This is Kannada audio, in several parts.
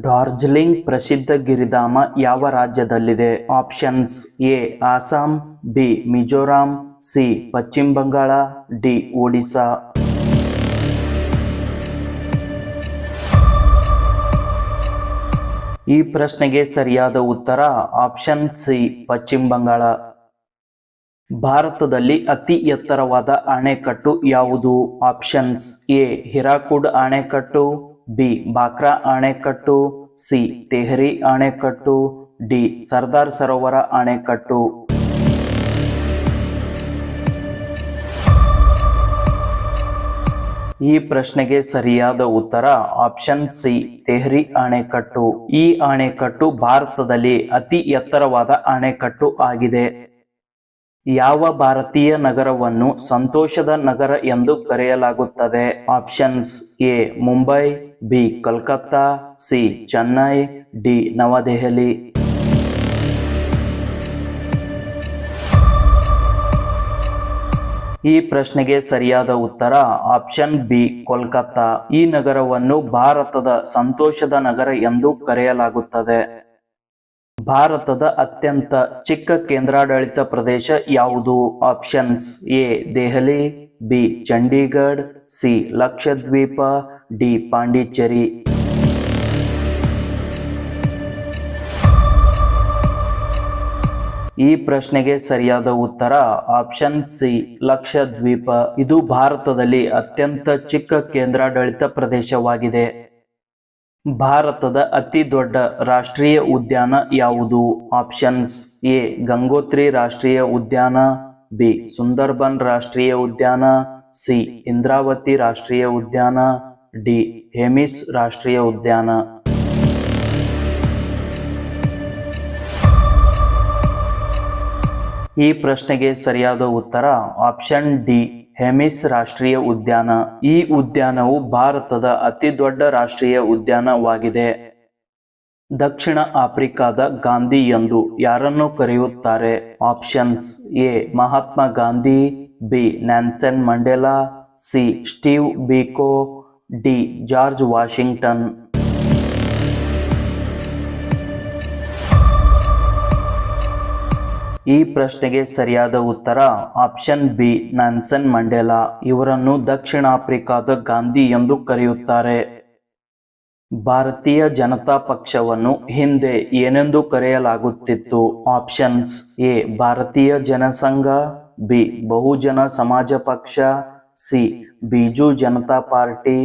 ಡಾರ್ಜಿಲಿಂಗ್ ಪ್ರಸಿದ್ಧ ಗಿರಿಧಾಮ ಯಾವ ರಾಜ್ಯದಲ್ಲಿದೆ? Options: A Assam, B Mizoram, C Paschima Bangala, D Odisha. ಈ ಪ್ರಶ್ನೆಗೆ ಸರಿಯಾದ ಉತ್ತರ ಆಪ್ಷನ್ ಸಿ ಪಶ್ಚಿಮ ಬಂಗಾಳ. ಭಾರತದಲ್ಲಿ ಅತಿ ಎತ್ತರವಾದ ಅಣೆಕಟ್ಟು ಯಾವುದು? ಆಪ್ಷನ್ಸ್: ಎ ಹಿರಾಕುಡ್ ಅಣೆಕಟ್ಟು, ಬಿ ಬಾಕ್ರಾ ಅಣೆಕಟ್ಟು, ಸಿ ತೆಹರಿ ಅಣೆಕಟ್ಟು, ಡಿ ಸರ್ದಾರ್ ಸರೋವರ ಅಣೆಕಟ್ಟು. ಈ ಪ್ರಶ್ನೆಗೆ ಸರಿಯಾದ ಉತ್ತರ ಆಪ್ಷನ್ ಸಿ ತೆಹರಿ ಅಣೆಕಟ್ಟು. ಈ ಅಣೆಕಟ್ಟು ಭಾರತದಲ್ಲಿ ಅತಿ ಎತ್ತರವಾದ ಅಣೆಕಟ್ಟು ಆಗಿದೆ. ಯಾವ ಭಾರತೀಯ ನಗರವನ್ನು ಸಂತೋಷದ ನಗರ ಎಂದು ಕರೆಯಲಾಗುತ್ತದೆ? Options: A Mumbai, B Calcutta, C Chennai, D Navadehali. ಈ ಪ್ರಶ್ನೆಗೆ ಸರಿಯಾದ ಉತ್ತರ ಆಪ್ಷನ್ ಬಿ ಕೋಲ್ಕತ್ತಾ. ಈ ನಗರವನ್ನು ಭಾರತದ ಸಂತೋಷದ ನಗರ ಎಂದು ಕರೆಯಲಾಗುತ್ತದೆ. ಭಾರತದ ಅತ್ಯಂತ ಚಿಕ್ಕ ಕೇಂದ್ರಾಡಳಿತ ಪ್ರದೇಶ ಯಾವುದು? Options: A Delhi, B Chandigarh, C Lakshadweep, D Pondicherry. ಈ ಪ್ರಶ್ನೆಗೆ ಸರಿಯಾದ ಉತ್ತರ ಆಪ್ಷನ್ ಸಿ ಲಕ್ಷದ್ವೀಪ. ಇದು ಭಾರತದಲ್ಲಿ ಅತ್ಯಂತ ಚಿಕ್ಕ ಕೇಂದ್ರಾಡಳಿತ ಪ್ರದೇಶವಾಗಿದೆ. ಭಾರತದ ಅತಿ ದೊಡ್ಡ ರಾಷ್ಟ್ರೀಯ ಉದ್ಯಾನ ಯಾವುದು? ಆಪ್ಷನ್ಸ್: ಎ ಗಂಗೋತ್ರಿ ರಾಷ್ಟ್ರೀಯ ಉದ್ಯಾನ, ಬಿ ಸುಂದರ್ಬನ್ ರಾಷ್ಟ್ರೀಯ ಉದ್ಯಾನ, ಸಿ ಇಂದ್ರಾವತಿ ರಾಷ್ಟ್ರೀಯ ಉದ್ಯಾನ, ಡಿ ಹೇಮಿಸ್ ರಾಷ್ಟ್ರೀಯ ಉದ್ಯಾನ. ಈ ಪ್ರಶ್ನೆಗೆ ಸರಿಯಾದ ಉತ್ತರ ಆಪ್ಷನ್ ಡಿ ಹೇಮಿಸ್ ರಾಷ್ಟ್ರೀಯ ಉದ್ಯಾನ. ಈ ಉದ್ಯಾನವು ಭಾರತದ ಅತಿ ದೊಡ್ಡ ರಾಷ್ಟ್ರೀಯ ಉದ್ಯಾನವಾಗಿದೆ. ದಕ್ಷಿಣ ಆಫ್ರಿಕಾದ ಗಾಂಧಿ ಎಂದು ಯಾರನ್ನು ಕರೆಯುತ್ತಾರೆ? Options: A Mahatma Gandhi, B Nelson Mandela, C Steve Biko, D George Washington. ಈ ಪ್ರಶ್ನೆಗೆ ಸರಿಯಾದ ಉತ್ತರ ಆಪ್ಷನ್ ಬಿ ನ್ಯಾನ್ಸನ್ ಮಂಡೇಲಾ. ಇವರನ್ನು ದಕ್ಷಿಣ ಆಫ್ರಿಕಾದ ಗಾಂಧಿ ಎಂದು ಕರೆಯುತ್ತಾರೆ. ಭಾರತೀಯ ಜನತಾ ಪಕ್ಷವನ್ನು ಹಿಂದೆ ಏನೆಂದು ಕರೆಯಲಾಗುತ್ತಿತ್ತು? ಆಪ್ಷನ್ಸ್: ಎ ಭಾರತೀಯ ಜನಸಂಘ, ಬಿ ಬಹುಜನ ಸಮಾಜ ಪಕ್ಷ, C Biju Janata party,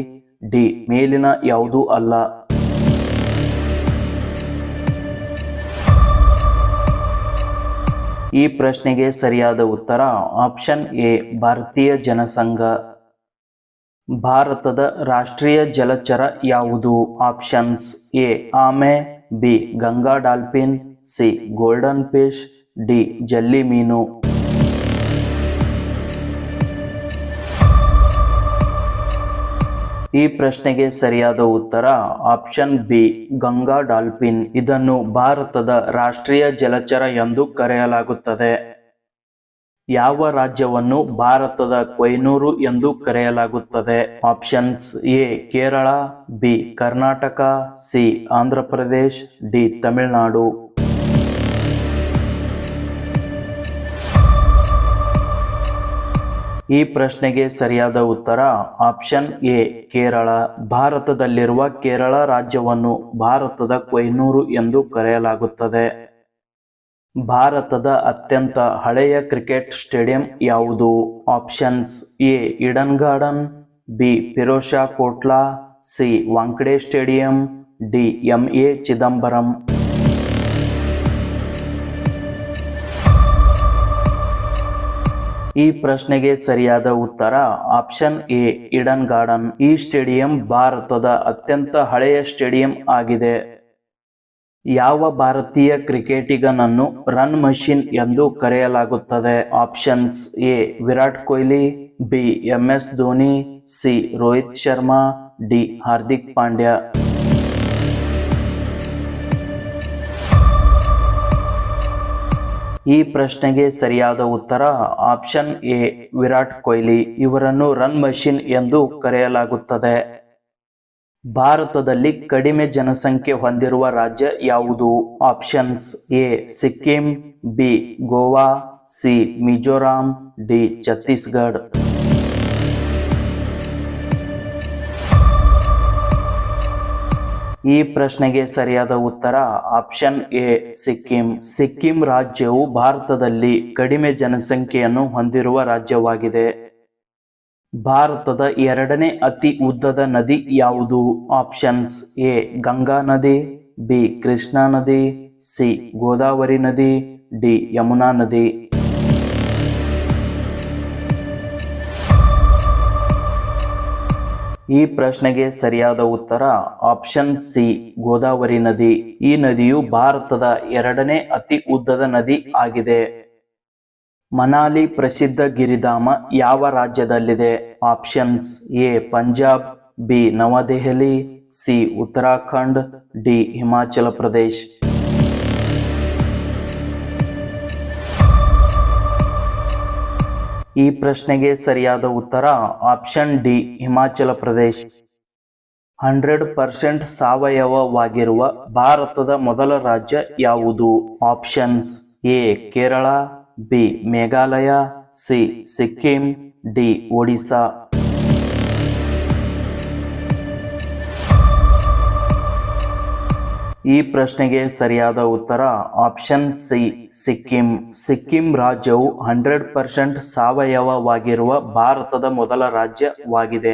D ಮೇಲಿನ ಯಾವುದೂ ಅಲ್ಲ. ಈ ಪ್ರಶ್ನೆಗೆ ಸರಿಯಾದ ಉತ್ತರ ಆಪ್ಷನ್ ಎ ಭಾರತೀಯ ಜನಸಂಘ. ಭಾರತದ ರಾಷ್ಟ್ರೀಯ ಜಲಚರ ಯಾವುದು? ಆಪ್ಷನ್ಸ್: ಎ ಆಮೆ, B Ganga dolphin, C golden fish, D ಜಲ್ಲಿ ಮೀನು. ಈ ಪ್ರಶ್ನೆಗೆ ಸರಿಯಾದ ಉತ್ತರ ಆಪ್ಷನ್ ಬಿ ಗಂಗಾ ಡಾಲ್ಫಿನ್. ಇದನ್ನು ಭಾರತದ ರಾಷ್ಟ್ರೀಯ ಜಲಚರ ಎಂದು ಕರೆಯಲಾಗುತ್ತದೆ. ಯಾವ ರಾಜ್ಯವನ್ನು ಭಾರತದ ಕೊಯ್ನೂರು ಎಂದು ಕರೆಯಲಾಗುತ್ತದೆ? Options: A Kerala, B Karnataka, C Andhra Pradesh, D Tamil Nadu. ಈ ಪ್ರಶ್ನೆಗೆ ಸರಿಯಾದ ಉತ್ತರ ಆಪ್ಷನ್ ಎ ಕೇರಳ. ಭಾರತದಲ್ಲಿರುವ ಕೇರಳ ರಾಜ್ಯವನ್ನು ಭಾರತದ ಕೊಯ್ನೂರು ಎಂದು ಕರೆಯಲಾಗುತ್ತದೆ. ಭಾರತದ ಅತ್ಯಂತ ಹಳೆಯ ಕ್ರಿಕೆಟ್ ಸ್ಟೇಡಿಯಂ ಯಾವುದು? Options: A Eden Garden, B Feroz Shah Kotla, C Wankhede stadium, D M A. Chidambaram. ಈ ಪ್ರಶ್ನೆಗೆ ಸರಿಯಾದ ಉತ್ತರ ಆಪ್ಷನ್ ಎ ಈಡನ್ ಗಾರ್ಡನ್. ಈ ಸ್ಟೇಡಿಯಂ ಭಾರತದ ಅತ್ಯಂತ ಹಳೆಯ ಸ್ಟೇಡಿಯಂ ಆಗಿದೆ. ಯಾವ ಭಾರತೀಯ ಕ್ರಿಕೆಟಿಗನನ್ನು ರನ್ ಮಷಿನ್ ಎಂದು ಕರೆಯಲಾಗುತ್ತದೆ? Options: A Virat Kohli, B M S. Dhoni, C Rohit Sharma, D Hardik Pandya. ಈ ಪ್ರಶ್ನೆಗೆ ಸರಿಯಾದ ಉತ್ತರ ಆಪ್ಷನ್ ಎ ವಿರಾಟ್ ಕೊಹ್ಲಿ. ಇವರನ್ನು ರನ್ ಮಷಿನ್ ಎಂದು ಕರೆಯಲಾಗುತ್ತದೆ. ಭಾರತದಲ್ಲಿ ಕಡಿಮೆ ಜನಸಂಖ್ಯೆ ಹೊಂದಿರುವ ರಾಜ್ಯ ಯಾವುದು? Options A Sikkim, B Goa, C Mizoram, D Chhattisgarh. ಈ ಪ್ರಶ್ನೆಗೆ ಸರಿಯಾದ ಉತ್ತರ ಆಪ್ಷನ್ ಎ ಸಿಕ್ಕಿಂ. ಸಿಕ್ಕಿಂ ರಾಜ್ಯವು ಭಾರತದಲ್ಲಿ ಕಡಿಮೆ ಜನಸಂಖ್ಯೆಯನ್ನು ಹೊಂದಿರುವ ರಾಜ್ಯವಾಗಿದೆ. ಭಾರತದ ಎರಡನೇ ಅತಿ ಉದ್ದದ ನದಿ ಯಾವುದು? ಆಪ್ಷನ್ಸ್ ಎ ಗಂಗಾ ನದಿ, ಬಿ ಕೃಷ್ಣಾ ನದಿ, ಸಿ ಗೋದಾವರಿ ನದಿ, ಡಿ ಯಮುನಾ ನದಿ. ಈ ಪ್ರಶ್ನೆಗೆ ಸರಿಯಾದ ಉತ್ತರ ಆಪ್ಷನ್ ಸಿ ಗೋದಾವರಿ ನದಿ. ಈ ನದಿಯು ಭಾರತದ ಎರಡನೇ ಅತಿ ಉದ್ದದ ನದಿ ಆಗಿದೆ. ಮನಾಲಿ ಪ್ರಸಿದ್ಧ ಗಿರಿಧಾಮ ಯಾವ ರಾಜ್ಯದಲ್ಲಿದೆ? Options A Punjab, B Navadehali, C Uttarakhand, D Himachal Pradesh. ಈ ಪ್ರಶ್ನೆಗೆ ಸರಿಯಾದ ಉತ್ತರ ಆಪ್ಷನ್ ಡಿ ಹಿಮಾಚಲ ಪ್ರದೇಶ್. 100% ಸಾವಯವವಾಗಿರುವ ಭಾರತದ ಮೊದಲ ರಾಜ್ಯ ಯಾವುದು? Options A Kerala, B Meghalaya, C Sikkim, D Odisha. ಈ ಪ್ರಶ್ನೆಗೆ ಸರಿಯಾದ ಉತ್ತರ ಆಪ್ಷನ್ ಸಿ ಸಿಕ್ಕಿಂ. ಸಿಕ್ಕಿಂ ರಾಜ್ಯವು 100% ಸಾವಯವವಾಗಿರುವ ಭಾರತದ ಮೊದಲ ರಾಜ್ಯವಾಗಿದೆ.